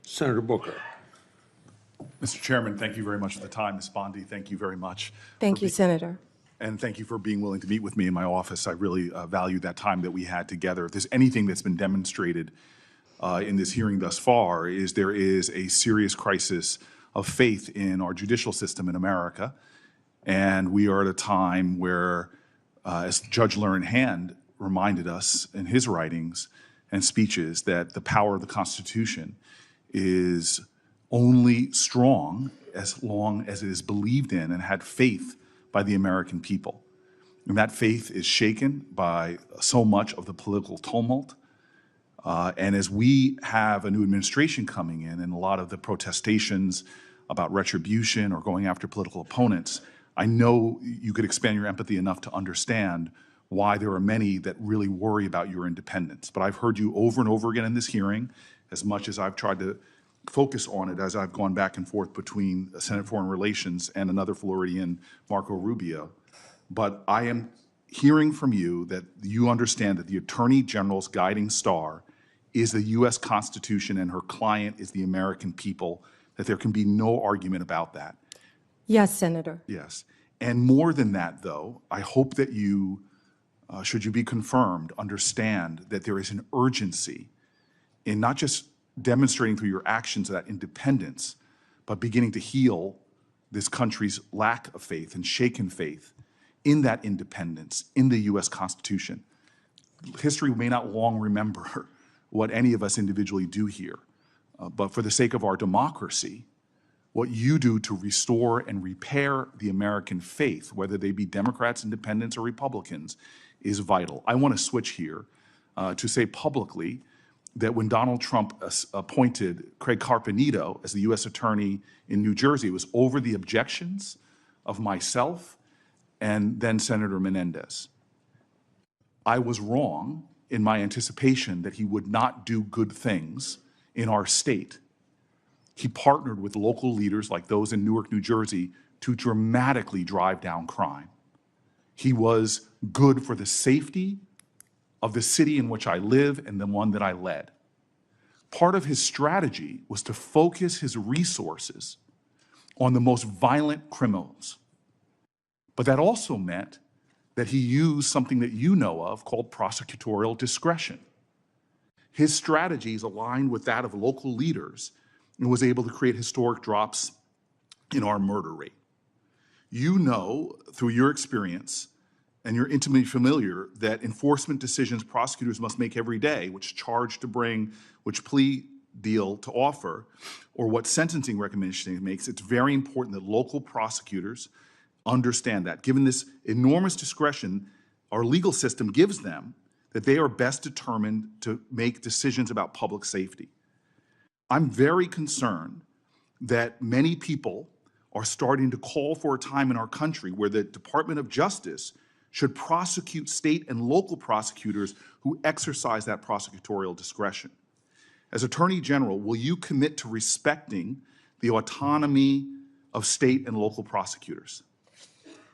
Senator Booker. Mr. Chairman, thank you very much for the time. Ms. Bondi, thank you very much. Thank you, Senator. And thank you for being willing to meet with me in my office. I really value that time that we had together. If there's anything that's been demonstrated in this hearing thus far, is there is a serious crisis of faith in our judicial system in America. And we are at a time where, as Judge Learned Hand reminded us in his writings and speeches, that the power of the Constitution is only strong as long as it is believed in and had faith by the American people. And that faith is shaken by so much of the political tumult. And as we have a new administration coming in and a lot of the protestations about retribution or going after political opponents, I know you could expand your empathy enough to understand why there are many that really worry about your independence. But I've heard you over and over again in this hearing, as much as I've tried to focus on it as I've gone back and forth between Senate Foreign Relations and another Floridian, Marco Rubio. But I am hearing from you that you understand that the Attorney General's guiding star is the U.S. Constitution and her client is the American people, that there can be no argument about that. Yes, Senator. Yes. And more than that, though, I hope that you, should you be confirmed, understand that there is an urgency in not just demonstrating through your actions that independence, but beginning to heal this country's lack of faith and shaken faith in that independence, in the U.S. Constitution. History may not long remember what any of us individually do here, but for the sake of our democracy, what you do to restore and repair the American faith, whether they be Democrats, Independents, or Republicans, is vital. I want to switch here to say publicly that when Donald Trump appointed Craig Carpenito as the U.S. Attorney in New Jersey, it was over the objections of myself and then Senator Menendez. I was wrong in my anticipation that he would not do good things in our state. He partnered with local leaders like those in Newark, New Jersey, to dramatically drive down crime. He was good for the safety of the city in which I live and the one that I led. Part of his strategy was to focus his resources on the most violent criminals. But that also meant that he used something that you know of called prosecutorial discretion. His strategies aligned with that of local leaders and was able to create historic drops in our murder rate. You know, through your experience, and you're intimately familiar, that enforcement decisions prosecutors must make every day, which charge to bring, which plea deal to offer, or what sentencing recommendation it makes, it's very important that local prosecutors understand that. Given this enormous discretion our legal system gives them, that they are best determined to make decisions about public safety. I'm very concerned that many people are starting to call for a time in our country where the Department of Justice should prosecute state and local prosecutors who exercise that prosecutorial discretion. As Attorney General, will you commit to respecting the autonomy of state and local prosecutors?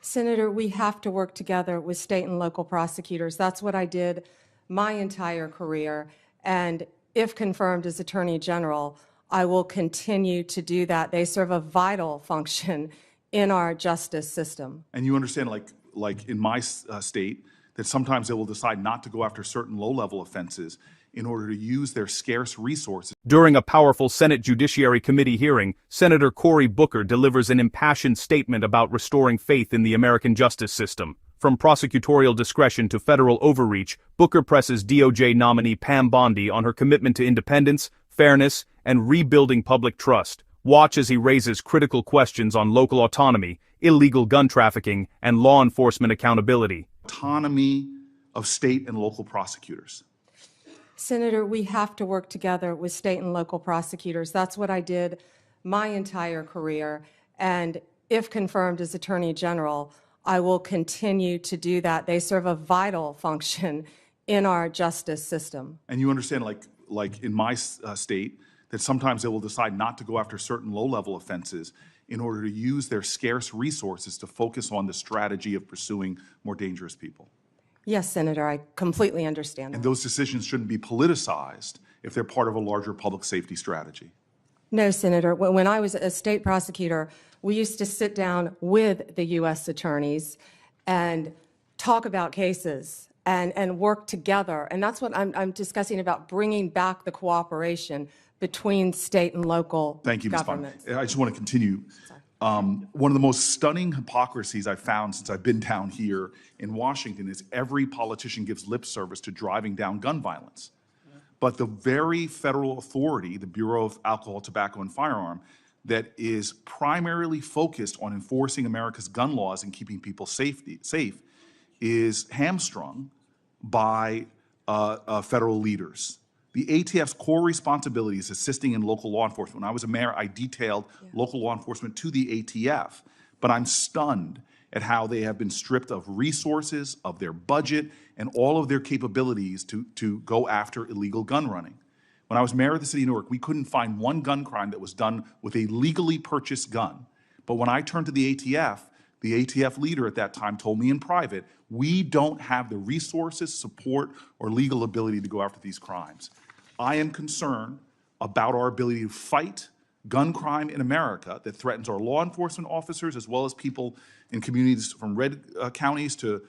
Senator, we have to work together with state and local prosecutors. That's what I did my entire career. And if confirmed as Attorney General, I will continue to do that. They serve a vital function in our justice system. And you understand, like in my state, that sometimes they will decide not to go after certain low-level offenses in order to use their scarce resources. During a powerful Senate Judiciary Committee hearing, Senator Cory Booker delivers an impassioned statement about restoring faith in the American justice system. From prosecutorial discretion to federal overreach, Booker presses DOJ nominee Pam Bondi on her commitment to independence, fairness, and rebuilding public trust. Watch as he raises critical questions on local autonomy, illegal gun trafficking, and law enforcement accountability. Autonomy of state and local prosecutors. Senator, we have to work together with state and local prosecutors. That's what I did my entire career. And if confirmed as Attorney General, I will continue to do that. They serve a vital function in our justice system. And you understand, like in my state, that sometimes they will decide not to go after certain low-level offenses in order to use their scarce resources to focus on the strategy of pursuing more dangerous people. Yes, Senator, I completely understand And that. those decisions shouldn't be politicized if they're part of a larger public safety strategy? No, Senator. When I was a state prosecutor, we used to sit down with the U.S. attorneys and talk about cases and work together. And that's what I'm discussing about bringing back the cooperation between state and local Thank you, Ms. Bond. governments. I just want to continue. One of the most stunning hypocrisies I've found since I've been down here in Washington is every politician gives lip service to driving down gun violence. But the very federal authority, the Bureau of Alcohol, Tobacco, and Firearm, that is primarily focused on enforcing America's gun laws and keeping people safe, is hamstrung by federal leaders. The ATF's core responsibility is assisting in local law enforcement. When I was a mayor, I detailed local law enforcement to the ATF, but I'm stunned at how they have been stripped of resources, of their budget, and all of their capabilities to go after illegal gun running. When I was mayor of the city of Newark, we couldn't find one gun crime that was done with a legally purchased gun. But when I turned to the ATF leader at that time told me in private, we don't have the resources, support, or legal ability to go after these crimes. I am concerned about our ability to fight gun crime in America that threatens our law enforcement officers as well as people in communities from red counties to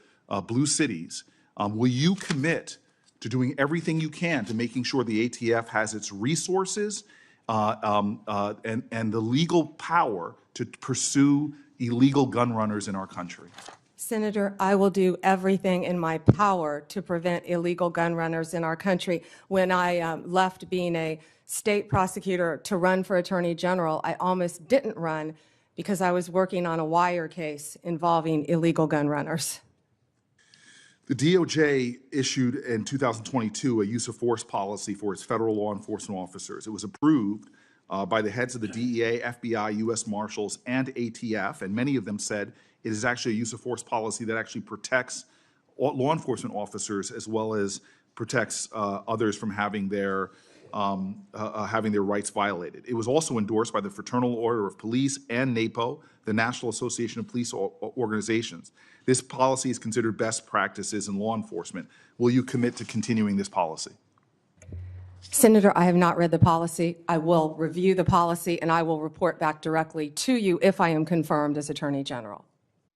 blue cities. Will you commit to doing everything you can to making sure the ATF has its resources and the legal power to pursue illegal gun runners in our country? Senator, I will do everything in my power to prevent illegal gun runners in our country. When I left being a state prosecutor to run for Attorney General, I almost didn't run because I was working on a wire case involving illegal gun runners. The DOJ issued in 2022 a use of force policy for its federal law enforcement officers. It was approved by the heads of the DEA, FBI, U.S. Marshals, and ATF, and many of them said it is actually a use of force policy that actually protects law enforcement officers as well as protects others from having their rights violated. It was also endorsed by the Fraternal Order of Police and NAPO, the National Association of Police Organizations. This policy is considered best practices in law enforcement. Will you commit to continuing this policy? Senator, I have not read the policy. I will review the policy, and I will report back directly to you if I am confirmed as Attorney General,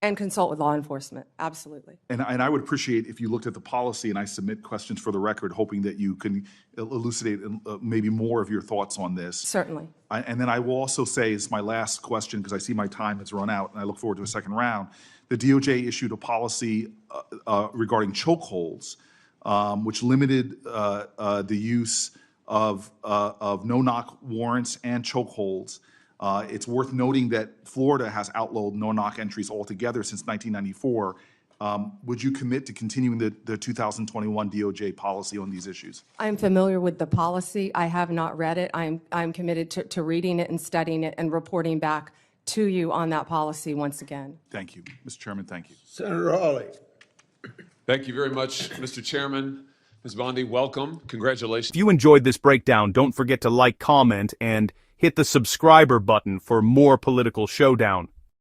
and consult with law enforcement. Absolutely. And I would appreciate if you looked at the policy and I submit questions for the record, hoping that you can elucidate maybe more of your thoughts on this. Certainly. And then I will also say, it's my last question because I see my time has run out and I look forward to a second round. The DOJ issued a policy regarding chokeholds, which limited the use of no-knock warrants and chokeholds. It's worth noting that Florida has outlawed no-knock entries altogether since 1994. Would you commit to continuing the 2021 DOJ policy on these issues? I'm familiar with the policy. I have not read it. I'm committed to reading it and studying it and reporting back to you on that policy once again. Thank you. Mr. Chairman, thank you. Senator Hawley. Thank you very much, Mr. Chairman. Ms. Bondi, welcome. Congratulations. If you enjoyed this breakdown, don't forget to like, comment, and hit the subscriber button for more political showdown.